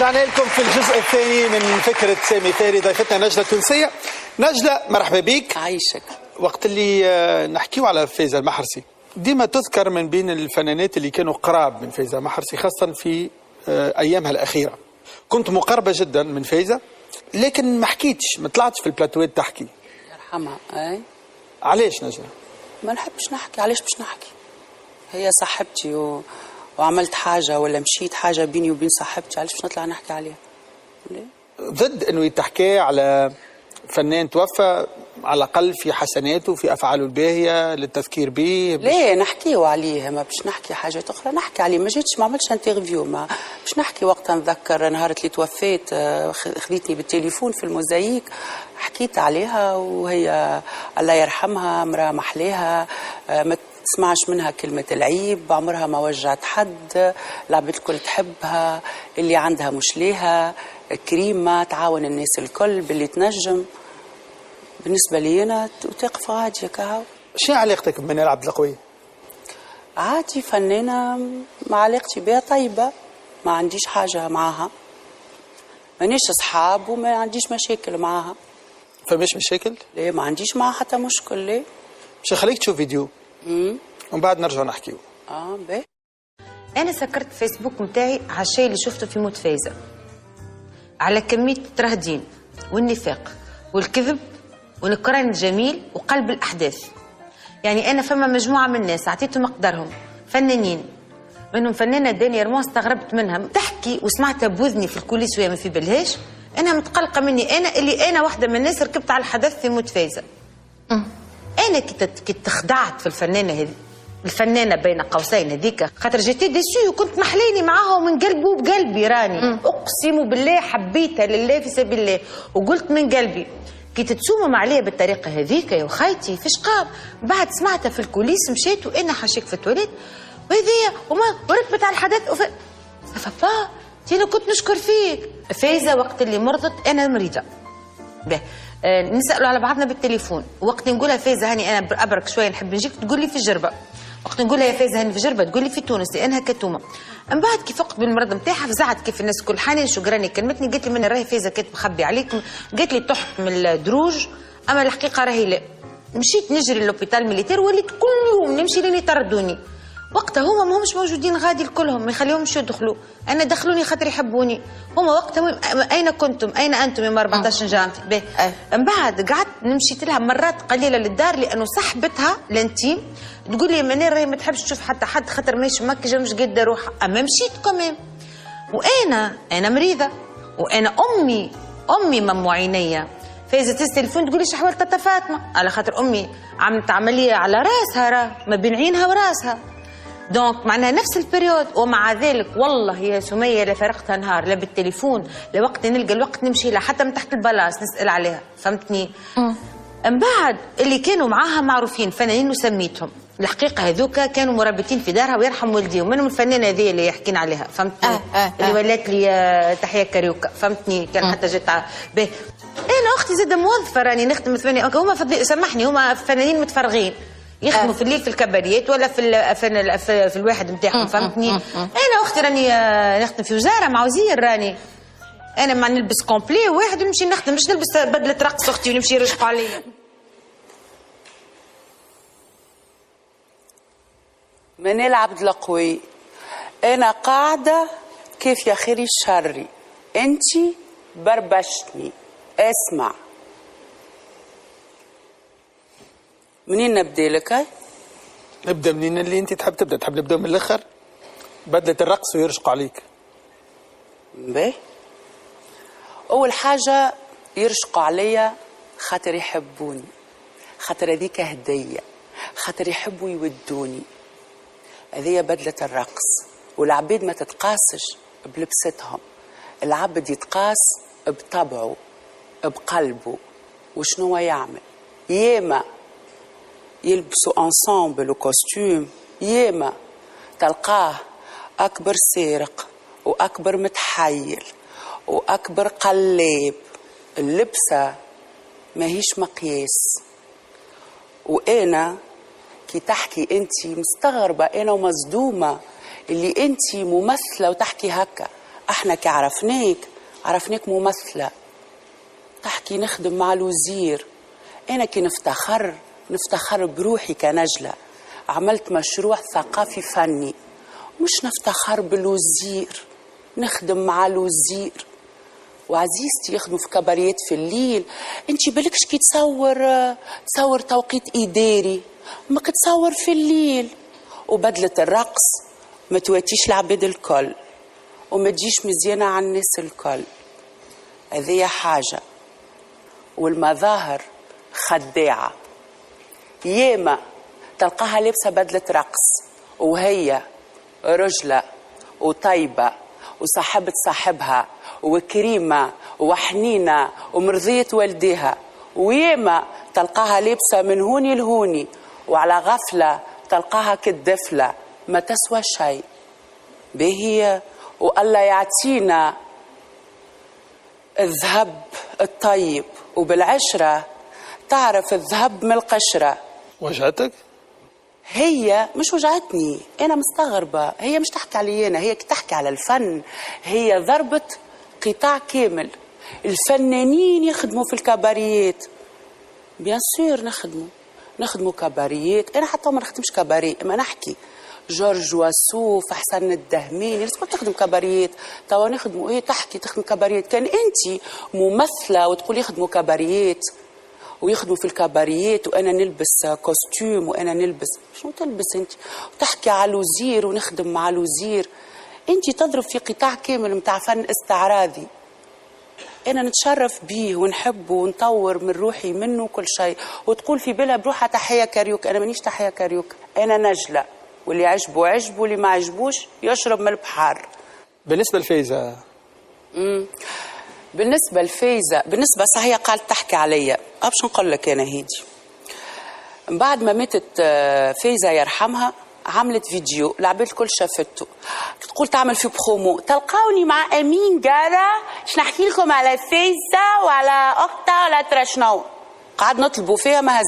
رجعنا لكم في الجزء الثاني من فكرة سامي ثاري ضيفتنا نجلة تونسية. نجلة مرحبا بك. عايشك. وقت اللي نحكيو على فايزة المحرسي ديما تذكر من بين الفنانات اللي كانوا قراب من فايزة المحرسي، خاصة في أيامها الأخيرة. كنت مقربة جدا من فايزة، لكن ما حكيتش، ما طلعتش في البلاتوات تحكي. يرحمها. اي علاش نجلة؟ ما نحبش نحكي. علاش باش نحكي؟ هي صاحبتي وعملت حاجة ولا مشيت حاجة بيني وبين صاحبتي، علاش باش نطلع نحكي عليها؟ ليه؟ ضد انه يتحكي على فنان توفى على الاقل في حسناته في افعاله الباهيه للتذكير به. ليه نحكيو عليه؟ ما باش نحكي حاجات اخرى. نحكي عليه، ما جيتش ما عملتش انترفيو، ما باش نحكي. وقتها نتذكر نهار اللي توفيت خذيتني بالتليفون في الموزايك، حكيت عليها، وهي الله يرحمها امراه محليها، ما تسمعش منها كلمة العيب، عمرها ما وجعت حد، العباد الكل تحبها، اللي عندها مش ليها، كريمة، تعاون الناس الكل باللي تنجم. بالنسبة لي أنا تقف عادي كهو. شنو علاقتك بمنال عبد القوي؟ عادي، فنانة، ما علاقتي بها طيبة، ما عنديش حاجة معاها، مانيش أصحاب وما عنديش مشاكل معاها. فماش مشاكل؟ ليه ما عنديش معاها حتى مشكل. ليه؟ مش خليك تشوف فيديو ومن بعد نرجع نحكيو. باهي. أنا سكرت فيسبوك متاعي على الشيء اللي شفته في موت فايزة، على كمية الترهدين والنفاق والكذب ونكران الجميل وقلب الأحداث. يعني أنا فما مجموعة من الناس أعطيتهم مقدارهم، فنانين، منهم فنانة دانية رموان استغربت منها تحكي وسمعتها بوذني في الكوليس وهي ما في بالهاش. أنا متقلقة مني، أنا واحدة من الناس ركبت على الحدث في موت فايزة. أنا كنت تخدعت في الفنانة هذه، الفنانة بين قوسين هذيك، خاطر جيتي ديسو وكنت محليني معاها ومن قلبي وبقلبي راني أقسم بالله حبيتها لله في سبيل الله، وقلت من قلبي كي تتسومم عليها بالطريقة هذيك يا وخيتي فيش قاب. بعد سمعتها في الكوليس مشيت وأنا حاشيك في التواليت وهذيا وركبت على الحدث فبا أنا كنت نشكر فيك. فايزة وقت اللي مرضت أنا مريضة، نسألوا على بعضنا بالتليفون، وقت نقولها فايزة هاني أنا أبرك شوية نحب نجيك تقول لي في الجربة، وقت نقولها يا فايزة هاني في الجربة تقول لي في تونس لأنها كتومة. من بعد كيف فقت بالمرض نتاعها فزعت كيف الناس كل حاني شكراني كلمتني قالت لي من راهي فايزة كانت مخبي عليكم، قالت لي تحت من الدروج، أما الحقيقة راهي لا. مشيت نجري للوبيتال ميليتير وليت كل يوم نمشي لين يطردوني. وقتها هما ما همش موجودين غادي الكلهم، ما يخليهمش يدخلوا، انا دخلوني خاطر يحبوني. هما وقتها اين كنتم؟ اين انتم يوم 14 جانفي؟ من بعد قعدت نمشيت لها مرات قليله للدار لانه صاحبتها لانتيم تقول لي منير راهي ما تحبش تشوف حتى حد خاطر ماهيش مكجه مش قادره روحها، اما مشيت كمان. وانا مريضه، وانا امي مم عينيا. فايزة تليفون تقول لي شحوالت تاتا فاطمه، على خاطر امي عملت عمليه على راسها، راه ما بين عينها وراسها، دونك معناها نفس البريود. ومع ذلك والله يا سمية لا فرقتها نهار لا بالتليفون لا وقت نلقى الوقت نمشي لها حتى من تحت البلاص نسأل عليها، فهمتني؟ من بعد اللي كانوا معاها معروفين فنانين وسميتهم، الحقيقة هذوك كانوا مربتين في دارها ويرحم والديهم، منهم الفنانة هذه اللي يحكين عليها، فهمتني؟ اللي ولات لي تحية كاريوكا، فهمتني؟ كان حتى جت باهي. أنا أختي زادة موظفة راني نخدم 8 هما سامحني هما فنانين متفرغين يخدموا في الليل في الكباريات ولا في الواحد نتاعهم، فهمتني؟ انا اختي راني نخدم في وزاره مع وزير، راني انا ما نلبس كومبلي واحد ونمشي نخدم، مش نلبس بدله رقص اختي ونمشي يرشقوا عليا. منال عبد القوي، انا قاعده كيف يا خيري شري، انتي بربشتني. اسمع، منين نبدا لك؟ هاي نبدا منين اللي انت تحب تبدا؟ تحب نبدا من الاخر؟ بدله الرقص ويرشقوا عليك. باهي. اول حاجه يرشقوا عليا خاطر يحبوني، خاطر هذيك هديه، خاطر يحبوا يودوني. هذيا بدله الرقص، والعبيد ما تتقاسش بلبستهم، العبد يتقاس بطبعه بقلبه وشنو يعمل. ياما يلبسوا انسامبل وكوستيوم، ياما تلقاه اكبر سارق واكبر متحيل واكبر قلاب، اللبسه ماهيش مقياس. وانا كي تحكي انت مستغربه انا ومصدومه اللي انت ممثله وتحكي هكا، احنا كي عرفناك ممثلة، تحكي نخدم مع الوزير. انا كي نفتخر بروحي كنجلة، عملت مشروع ثقافي فني، مش نفتخر بالوزير، نخدم مع الوزير. وعزيزتي يخدموا في كباريات في الليل، انت بالكش كي تصور توقيت اداري، ما كتصور في الليل. وبدلة الرقص ما تواتيش العباد الكل، وما تجيش مزيانة على الناس الكل، هذه حاجة. والمظاهر خداعة، ياما تلقاها لابسة بدلة رقص وهي رجلة وطيبة وصاحبة صاحبها وكريمة وحنينة ومرضية والديها، وياما تلقاها لابسة من هوني لهوني وعلى غفلة تلقاها كالدفلة ما تسوى شيء. بهي والله يعطينا الذهب الطيب، وبالعشرة تعرف الذهب من القشرة. وجعتك؟ هي مش وجعتني، أنا مستغربة، هي مش تحكي علي أنا، هي تحكي على الفن. هي ضربت قطاع كامل. الفنانين يخدموا في الكباريات، بيان سور نخدموا كباريات. أنا حتى ما نخدمش كباري، اما نحكي جورج وسوف، حسن الدهميني، الناس كلها تخدم كباريات. توا نخدموا ايه؟ تخدم كباريات. كان انت ممثله وتقولي يخدموا كباريات ويخدموا في الكباريات وانا نلبس كوستيم وانا نلبس، شنو تلبس انت؟ وتحكي على الوزير ونخدم مع الوزير. انت تضرب في قطاع كامل متاع فن استعراضي، انا نتشرف بيه ونحبه ونطور من روحي منه كل شيء. وتقول في بالها بروحها تحيه كاريوك، انا مانيش تحيه كاريوك، انا نجله، واللي عجبه عجبه واللي ما عجبوش يشرب من البحر. بالنسبة لفايزة، بالنسبة صحيح قالت تحكي عليا، باش نقول لك أنا هيدي. من بعد ما ماتت فايزة يرحمها عملت فيديو العباد الكل شافته، تقول تعمل في برومو، تلقاوني مع أمين جارة باش نحكي لكم على فايزة وعلى أختها ولا ترى شنو. قعد نطلبوا فيها ما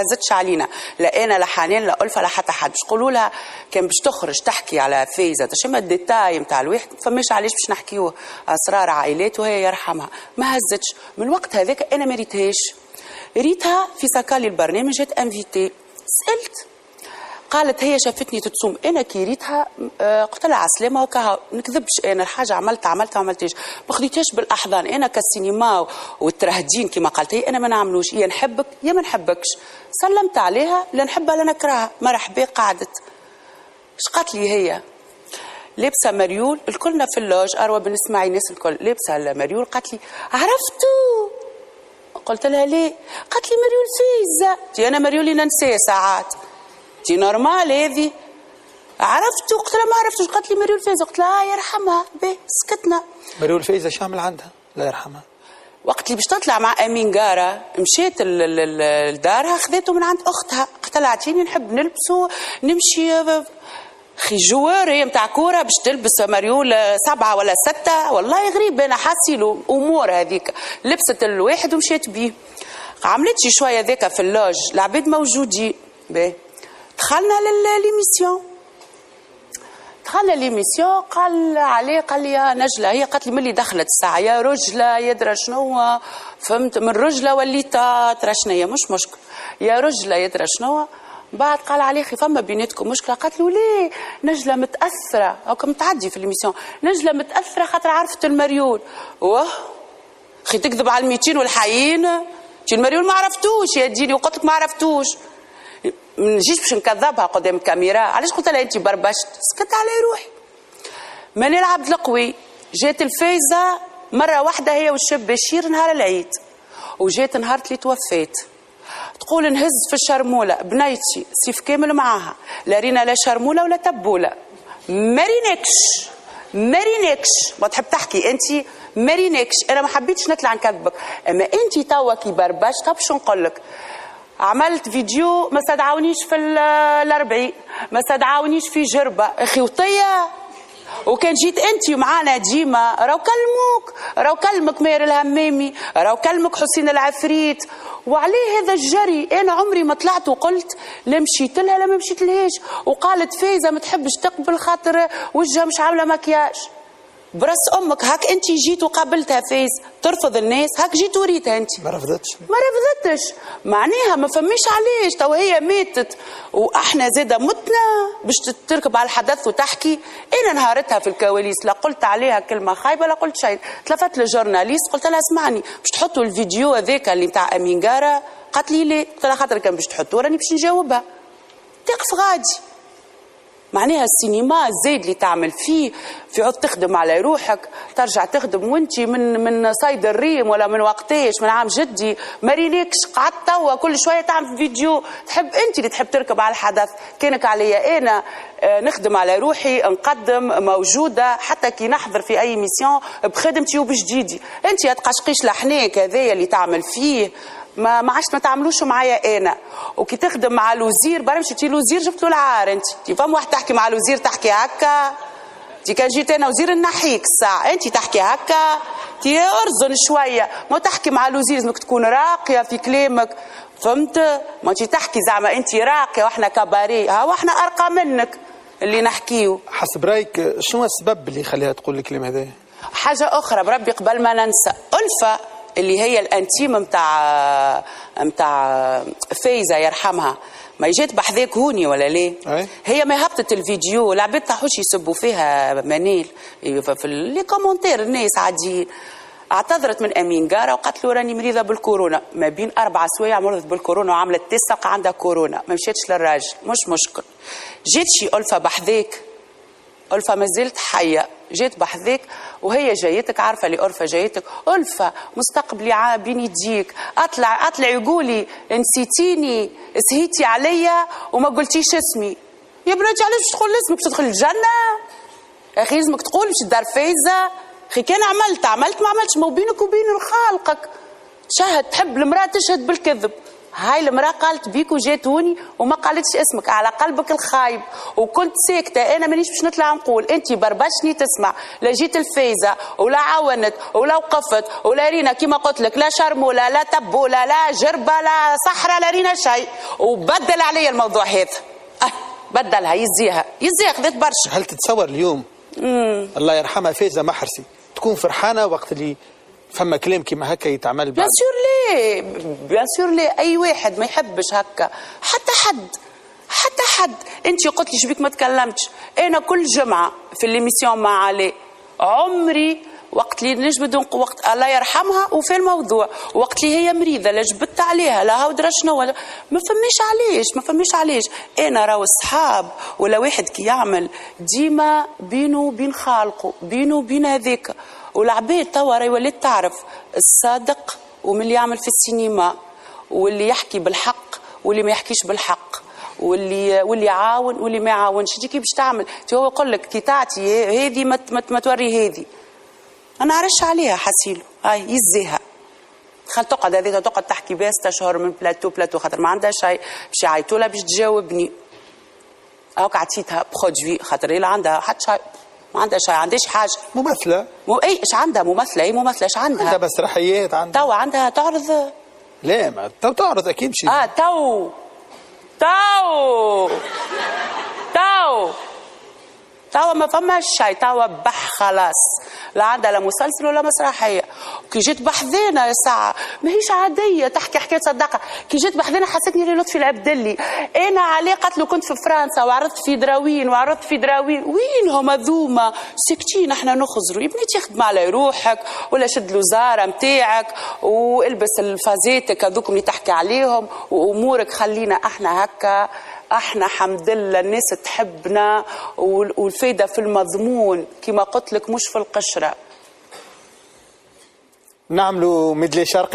هزتش علينا، لا انا لا حنان لا ألفة لا حتى حد. باش نقولوا لها كان باش تخرج تحكي على فايزة تشم الديتاي نتاع الواحد، فماش علاش باش نحكيوه اسرار عائلات وهي يرحمها. ما هزتش من الوقت هذاك، انا ما ريتها في سكالي البرنامج، جات انفيتي، سالت قالت هي شافتني تتصوم. انا كي ريتها قلت لها على السلامه وكا نكذبش، انا الحاجه عملتها ما عملتهاش، ما خديتهاش بالاحضان. انا كالسينما والترهدين كما قالت هي انا ما نعملوش، يا نحبك يا ما نحبكش. سلمت عليها، لا نحبها لا نكرهها، مرحبا. قعدت اش قالت لي؟ هي لابسه مريول، الكلنا في اللوج اروى بن اسماعيل الناس الكل لابسه المريول. قالت لي عرفتو؟ قلت لها ليه؟ قالت لي مريول فايزه. انا مريولي ننساه ساعات، تي نورمال هذه. عرفتو؟ قلت لها ما عرفتوش. قالت لي مريول فايزة. قلت لها يرحمها. باهي سكتنا. مريول فايزة شامل عندها لا يرحمها. وقت اللي باش تطلع مع امين جاره مشيت لدارها، خذيته من عند اختها، قلت لها اعطيني نحب نلبسه نمشي. اخي جوار هي متاع كوره باش تلبس مريول 7 ولا 6، والله غريب. انا حاسيله امور هذيك. لبست الواحد ومشيت بيه. عملت شي شويه ذاك في اللوج، العباد موجودين. باهي دخلنا ليميسيون، قال لي يا نجلة، هي قالت لي ملي دخلت الساعة يا رجلة يدرى شنو، فهمت؟ من رجلة وليت ترى شنيا، مش مشكل يا رجلة يدرى شنو. بعد قال عليه خي فما بيناتكم مشكلة. قالت له ليه؟ نجلة متأثرة، أو كم تعدي في ليميسيون، نجلة متأثرة خاطر عرفت المريول. واه خي تكذب على الميتين والحيين، المريول ما عرفتوش يا ديني، وقلت لك ما عرفتوش. ما نجيش باش نكذبها قدام الكاميرا. علاش قلت لها انت بربشت؟ سكت على روحي. ماني العبد القوي. جات الفايزه مره واحده هي والشاب بشير نهار العيد، وجات نهار اللي توفيت. تقول نهز في الشرموله بنيتي سيف كامل معاها، لا رينا لا شرموله ولا تبوله. مارينكش ما تحب تحكي انت مارينكش. انا ما حبيتش نطلع نكذبك، اما انت توا كي بربشت باش نقول لك. عملت فيديو ما استدعونيش في ال40، ما استدعونيش في جربة اخي وطية. وكان جيت انت معانا ديما راو كلمك ماهر الهمامي، راو كلمك حسين العفريت. وعليه هذا الجري؟ انا عمري ما طلعت وقلت لا مشيت لها لا ما مشيت لهاش. وقالت فايزة ما تحبش تقبل خاطر وجهها مش عامله مكياج. براس امك هاك انت جيت وقابلتها فايز ترفض الناس، هاك جيت وريتها انت ما رفضتش. ما رفضتش، معناها ما فماش علاش. تو هي ماتت واحنا زاده متنا باش تركب على الحدث وتحكي. انا نهارتها في الكواليس لا قلت عليها كلمه خايبه لا قلت شيء. تلفت للجورناليست قلت لها اسمعني باش تحطوا الفيديو هذاك اللي نتاع امين قاره؟ قالت لي لا. قلت لها خاطر كان باش تحطوه راني باش نجاوبها. تقف غادي. معناها السينما الزايد اللي تعمل فيه في عود تخدم على روحك، ترجع تخدم وانت من صيد الريم ولا من وقتاش من عام جدي ما رينيكش. قعدت توا كل شويه تعمل فيديو. تحب انت اللي تحب تركب على الحدث. كانك عليا انا نخدم على روحي نقدم موجوده حتى كي نحضر في اي ميسيون بخدمتي وبجديدي. انت تقشقيش لحناك هذايا اللي تعمل فيه ما عادش ما تعملوش معايا انا. وكي تخدم مع الوزير برا مشيتي الوزير جبت له العار. انت فما واحد تحكي مع الوزير تحكي هكا. انت كان جيت انا وزير نحيك الساعه انت تحكي هكا. انت ارزن شويه ما تحكي مع الوزير لازمك تكون راقيه في كلامك فهمت. ما انت تحكي زعما انت راقيه واحنا كباري ها واحنا ارقى منك اللي نحكيو. حسب رايك شنو السبب اللي يخليها تقول الكلام هذا؟ حاجه اخرى بربي قبل ما ننسى، ألفة اللي هي الانتيم متاع فايزه يرحمها ما جات بحذاك هوني ولا ليه؟ هي ما هبطت الفيديو العباد تاعوش يسبوا فيها منال في لي كومونتير الناس عاديين. اعتذرت من امين قاره وقالت له راني مريضه بالكورونا. ما بين 4 سوايع مرضت بالكورونا وعملت تسق عندها كورونا ما مشيتش للراجل مش مشكل. جات شي ألفة بحذاك. ألفة ما زالت حيه جيت بحذاك وهي جايتك عارفه اللي ألفة جايتك. ألفة مستقبلي بين يديك اطلع يقولي نسيتيني سهيتي عليا وما قلتيش اسمي. يا بناتي علاش باش تقول اسمك؟ باش تدخل الجنه يا اخي لازمك تقول باش الدار فايزه. اخي كان عملت ما عملتش ما بينك وبين خالقك. تشهد تحب المراه تشهد بالكذب. هاي المراه قالت بيك وجاتوني وما قالتش اسمك على قلبك الخايب وكنت ساكته. انا مانيش باش نطلع نقول انت بربشني تسمع. لا جيت الفايزه ولا عاونت ولا وقفت ولا رينا كيما قلت لك لا شرموله لا تبوله لا جربه لا صحراء لا رينا شيء. وبدل علي الموضوع هذا بدلها يزيها خذت برشا. هل تتصور اليوم الله يرحمها فايزه محرسي تكون فرحانه وقت اللي فما كلام كيما هكا يتعمل بعد؟ بيان سور ليه اي واحد ما يحبش هكا. حتى حد انت قلت لي شبيك ما تكلمتش. انا كل جمعه في ليميسيون مع علي عمري وقت اللي نجبد وقت الله يرحمها وفي الموضوع وقت اللي هي مريضه لا جبدت عليها لا هاودرا شنو ما فماش علاش. انا راهو الصحاب ولا واحد كي يعمل ديما بينه وبين خالقه بينه وبين هذاك. والعباد توا راهي ولات تعرف الصادق ومن اللي يعمل في السينما واللي يحكي بالحق واللي ما يحكيش بالحق واللي يعاون واللي ما يعاونش. انت كي باش تعمل هو يقول لك كي تعطي هذه ما توري هذه. انا عرش عليها حسيلو هاي يزيها. خل تقعد هذيك تقعد تحكي بها 6 أشهر من بلاتو خاطر ما عندها شيء باش يعيطوا لها باش تجاوبني. هاك عطيتها برودوي خاطر هي عندها حتى شيء ما عندها شيء عندهاش حاجه. ممثله اي ايش عندها ممثله؟ اي ممثله ايش عندها مسرحيات عندها توا عندها تعرض. لا ما تعرض اكيد شيء. توا ما فماش شيء. توا بح خلاص لا عندها لا مسلسل ولا مسرحيه. كي جيت بحذينا يا ساعه ماهيش عاديه تحكي حكايه صدقه. كي جيت بحذينا حسيتني لطفي العبدلي. انا عليه قالت له كنت في فرنسا وعرضت في دراوين وينهم هذوما ساكتين احنا نخزروا. يا بنتي خدم على روحك ولا شد الوزاره نتاعك والبس الفازاتك هذوك اللي تحكي عليهم وامورك. خلينا احنا هكا. احنا حمد لله الناس تحبنا والفايده في المضمون كما قلت لك مش في القشره. نعملوا ميدلي شرقي.